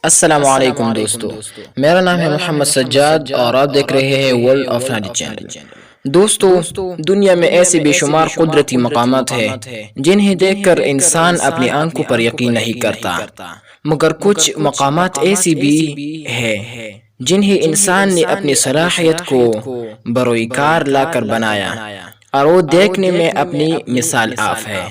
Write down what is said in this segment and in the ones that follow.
السلام علیکم دوستو، میرا نام ہے محمد سجاد اور آپ دیکھ رہے ہیں ورلڈ آف نالج چینل۔ دوستو، دنیا میں ایسے بے شمار قدرتی مقامات ہیں جنہیں دیکھ کر انسان اپنی آنکھوں پر یقین نہیں کرتا، مگر کچھ مقامات ایسی بھی ہیں جنہیں انسان نے اپنی صلاحیت کو بروئے کار لا کر بنایا اور وہ دیکھنے میں اپنی مثال آپ ہے۔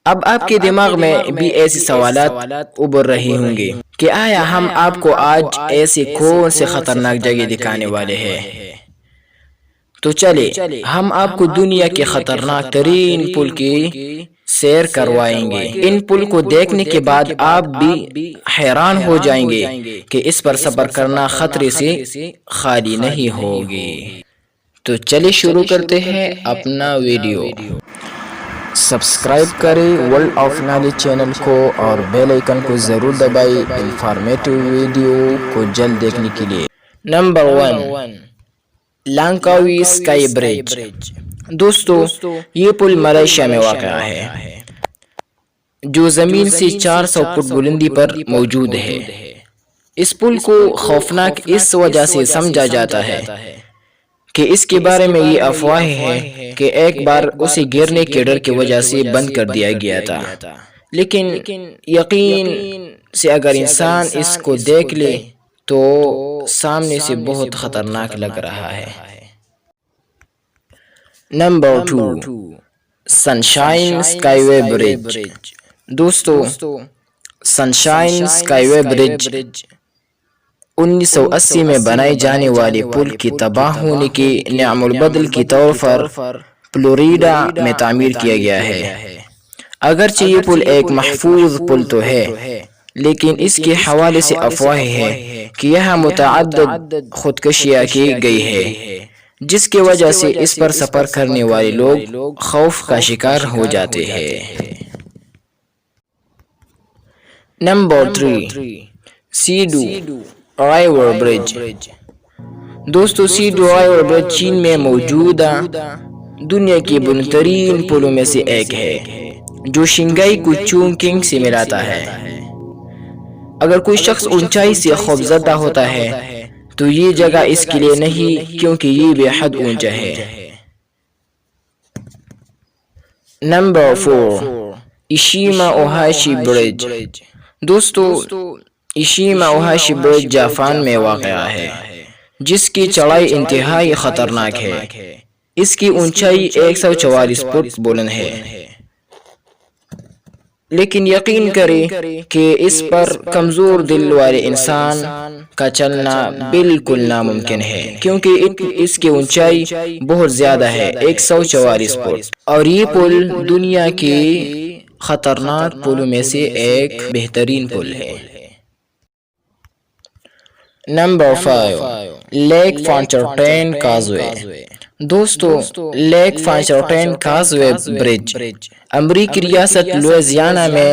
اب آپ کے دماغ میں بھی ایسی سوالات ابھر رہی ہوں گے کہ آیا ہم آپ کو آج ایسی کون سے خطرناک جگہ دکھانے والے ہیں؟ تو چلے ہم آپ کو دنیا کے خطرناک ترین پل کی سیر کروائیں گے۔ ان پل کو دیکھنے کے بعد آپ بھی حیران ہو جائیں گے کہ اس پر سفر کرنا خطرے سے خالی نہیں ہوگی۔ تو چلے شروع کرتے ہیں اپنا ویڈیو۔ سبسکرائب کریں ورلڈ آف نالج چینل کو اور بیل آئیکن کو ضرور دبائیں انفارمیٹو ویڈیو کو جلد دیکھنے کے لیے۔ نمبر 1، لانکاوی اسکائی برج۔ دوستو، یہ پل ملائیشیا میں واقع ہے جو زمین سے 400 فٹ بلندی پر موجود ہے۔ اس پل کو خوفناک اس وجہ سے سمجھا جاتا ہے کہ اس کے بارے میں یہ افواہیں ہیں کہ ایک بار اسے گرنے کے ڈر کی وجہ سے بند کر دیا گیا تھا، لیکن یقین سے اگر انسان اس کو دیکھ لے تو سامنے سے بہت خطرناک لگ رہا ہے۔ نمبر 2، سنشائن اسکائی وے برج۔ دوستو، سنشائن اسکائی وے برج 1980 میں بنائے جانے والے پل کی تباہ ہونے کے نعم البدل کے طور پر فلوریڈا میں تعمیر کیا گیا ہے۔ اگرچہ یہ پل ایک محفوظ پل تو ہے، لیکن اس کے حوالے سے افواہیں ہیں کہ یہاں متعدد خودکشیاں کی گئی ہے، جس کی وجہ سے اس پر سفر کرنے والے لوگ خوف کا شکار ہو جاتے ہیں۔ نمبر 3، سیڈو رائیور برج۔ دوستو، سیڈو رائیور برج چین میں موجودہ دنیا کے بلند ترین پلوں میں سے ایک ہے جو شنگھائی کو چونگکنگ سے ملاتا ہے۔ اگر کوئی شخص اونچائی سے خوفزدہ ہوتا ہے تو یہ جگہ اس کے لیے نہیں، کیونکہ یہ بے حد اونچا ہے۔ نمبر 4، ایشیما اوہاشی برج۔ دوستو، ایشیما اوہاشی برج جاپان میں واقع ہے جس کی چڑھائی انتہائی خطرناک ہے۔ اس کی اونچائی 144 فٹ بلند ہے، لیکن یقین کریں کہ اس پر کمزور دل والے انسان کا چلنا بالکل ناممکن ہے، کیونکہ اس کی اونچائی بہت زیادہ ہے، 144 فٹ، اور یہ پل دنیا کے خطرناک پلوں میں سے ایک بہترین پل ہے۔ Number 5، lake Pontchartrain causeway. دوستو، لیک پونٹیفورٹین کازوے برج امریکی ریاست لوئزیانا میں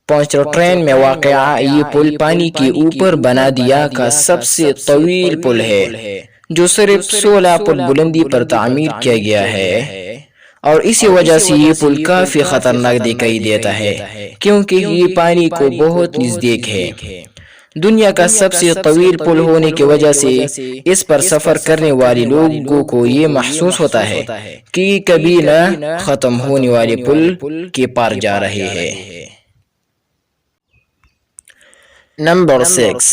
پونٹیفورٹین میں واقع یہ پل پانی کے اوپر بنا دیا کا سب سے طویل پل ہے، جو صرف 16 فٹ بلندی پر تعمیر کیا گیا ہے، اور اسی وجہ سے یہ پل کافی خطرناک دکھائی دیتا ہے کیونکہ یہ پانی کو بہت نزدیک ہے۔ دنیا کا سب سے طویل پل ہونے کی وجہ سے اس پر سفر کرنے والے لوگوں کو یہ محسوس ہوتا ہے کہ کبھی نہ ختم ہونے والے پل کے پار جا رہے ہیں۔ نمبر 6،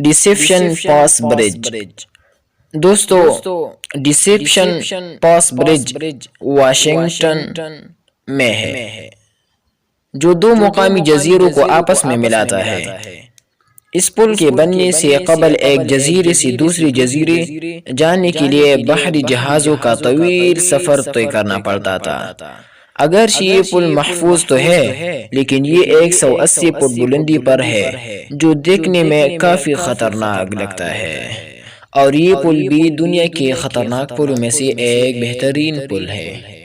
ڈسیپشن پاس برج۔ دوستو، ڈسیپشن پاس برج واشنگٹن میں ہے جو دو مقامی جزیروں کو آپس میں ملاتا ہے۔ اس پل کے بننے سے قبل ایک جزیرے سے دوسرے جزیرے جانے کے لیے بحری جہازوں کا طویل سفر طے کرنا پڑتا تھا۔ اگرچہ یہ پل محفوظ تو ہے، لیکن یہ 180 فٹ بلندی پر ہے، جو دیکھنے میں کافی خطرناک لگتا ہے، اور یہ پل بھی دنیا کے خطرناک پلوں میں سے ایک بہترین پل ہے۔